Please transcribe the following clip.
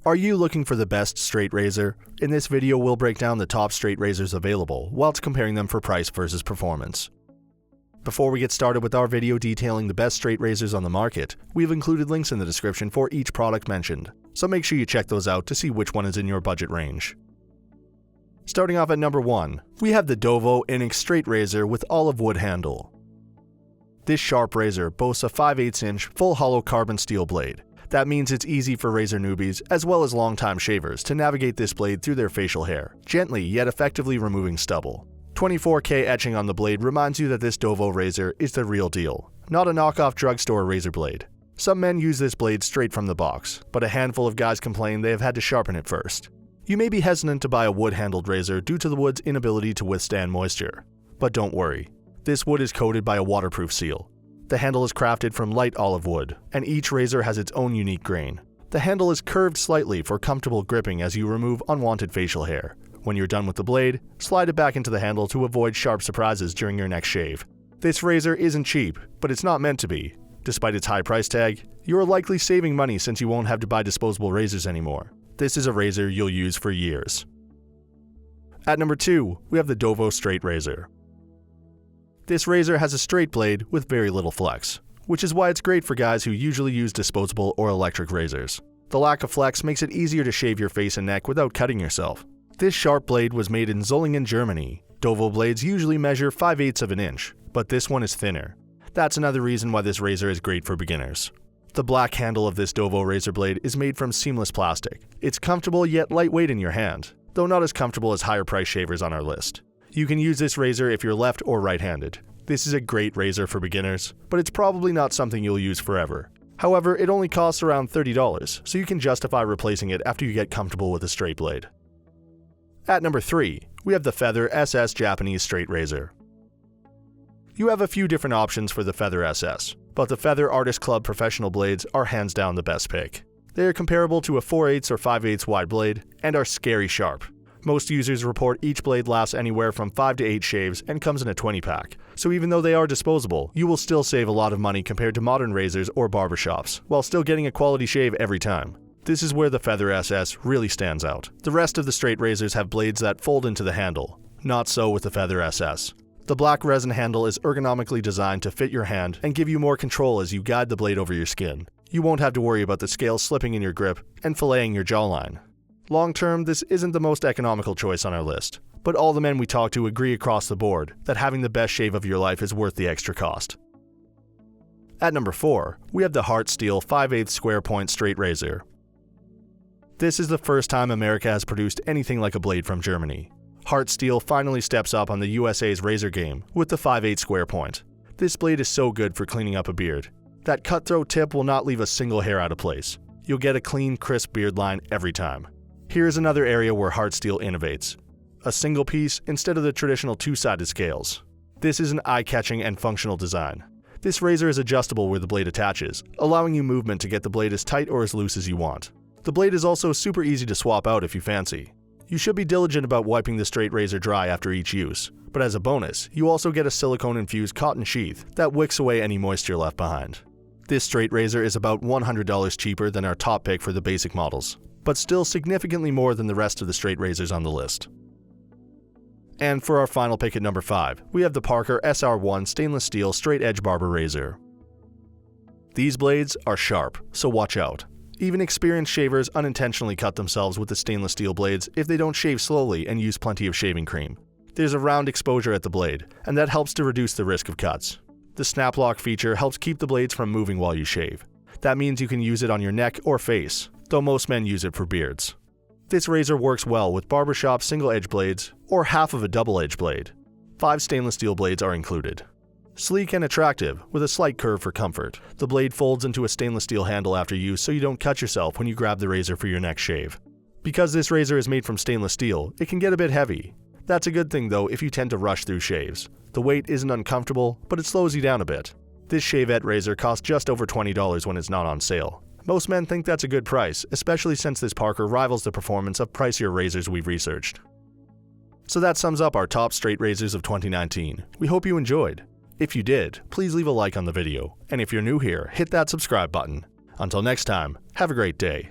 Are you looking for the best straight razor? In this video, we'll break down the top straight razors available, whilst comparing them for price versus performance. Before we get started with our video detailing the best straight razors on the market, we've included links in the description for each product mentioned, so make sure you check those out to see which one is in your budget range. Starting off at number 1, we have the DOVO Inox straight razor with olive wood handle. This sharp razor boasts a 5/8" full hollow carbon steel blade. That means it's easy for razor newbies, as well as longtime shavers, to navigate this blade through their facial hair, gently yet effectively removing stubble. 24K etching on the blade reminds you that this DOVO razor is the real deal, not a knockoff drugstore razor blade. Some men use this blade straight from the box, but a handful of guys complain they have had to sharpen it first. You may be hesitant to buy a wood-handled razor due to the wood's inability to withstand moisture. But don't worry, this wood is coated by a waterproof seal. The handle is crafted from light olive wood, and each razor has its own unique grain. The handle is curved slightly for comfortable gripping as you remove unwanted facial hair. When you're done with the blade, slide it back into the handle to avoid sharp surprises during your next shave. This razor isn't cheap, but it's not meant to be. Despite its high price tag, you are likely saving money since you won't have to buy disposable razors anymore. This is a razor you'll use for years. At number 2, we have the DOVO straight razor. This razor has a straight blade with very little flex, which is why it's great for guys who usually use disposable or electric razors. The lack of flex makes it easier to shave your face and neck without cutting yourself. This sharp blade was made in Solingen, Germany. DOVO blades usually measure 5/8 inch, but this one is thinner. That's another reason why this razor is great for beginners. The black handle of this DOVO razor blade is made from seamless plastic. It's comfortable yet lightweight in your hand, though not as comfortable as higher price shavers on our list. You can use this razor if you're left or right-handed. This is a great razor for beginners, but it's probably not something you'll use forever. However, it only costs around $30, so you can justify replacing it after you get comfortable with a straight blade. At number 3, we have the Feather SS Japanese straight razor. You have a few different options for the Feather SS, but the Feather Artist Club professional blades are hands down the best pick. They are comparable to a 4/8 or 5/8 wide blade and are scary sharp. Most users report each blade lasts anywhere from 5 to 8 shaves and comes in a 20-pack, so even though they are disposable, you will still save a lot of money compared to modern razors or barbershops, while still getting a quality shave every time. This is where the Feather SS really stands out. The rest of the straight razors have blades that fold into the handle. Not so with the Feather SS. The black resin handle is ergonomically designed to fit your hand and give you more control as you guide the blade over your skin. You won't have to worry about the scales slipping in your grip and filleting your jawline. Long term, this isn't the most economical choice on our list, but all the men we talk to agree across the board that having the best shave of your life is worth the extra cost. At number 4, we have the Hart Steel 5/8 square point straight razor. This is the first time America has produced anything like a blade from Germany. Hart Steel finally steps up on the USA's razor game with the 5/8 square point. This blade is so good for cleaning up a beard. That cutthroat tip will not leave a single hair out of place. You'll get a clean, crisp beard line every time. Here's another area where Hart Steel innovates. A single piece instead of the traditional two-sided scales. This is an eye-catching and functional design. This razor is adjustable where the blade attaches, allowing you movement to get the blade as tight or as loose as you want. The blade is also super easy to swap out if you fancy. You should be diligent about wiping the straight razor dry after each use, but as a bonus, you also get a silicone-infused cotton sheath that wicks away any moisture left behind. This straight razor is about $100 cheaper than our top pick for the basic models, but still significantly more than the rest of the straight razors on the list. And for our final pick at number 5, we have the Parker SR1 stainless steel straight edge barber razor. These blades are sharp, so watch out. Even experienced shavers unintentionally cut themselves with the stainless steel blades if they don't shave slowly and use plenty of shaving cream. There's a round exposure at the blade, and that helps to reduce the risk of cuts. The snap lock feature helps keep the blades from moving while you shave. That means you can use it on your neck or face, though most men use it for beards. This razor works well with barbershop single-edge blades or half of a double-edge blade. 5 stainless steel blades are included. Sleek and attractive, with a slight curve for comfort. The blade folds into a stainless steel handle after use so you don't cut yourself when you grab the razor for your next shave. Because this razor is made from stainless steel, it can get a bit heavy. That's a good thing though if you tend to rush through shaves. The weight isn't uncomfortable, but it slows you down a bit. This shavette razor costs just over $20 when it's not on sale. Most men think that's a good price, especially since this Parker rivals the performance of pricier razors we've researched. So that sums up our top straight razors of 2019. We hope you enjoyed. If you did, please leave a like on the video, and if you're new here, hit that subscribe button. Until next time, have a great day.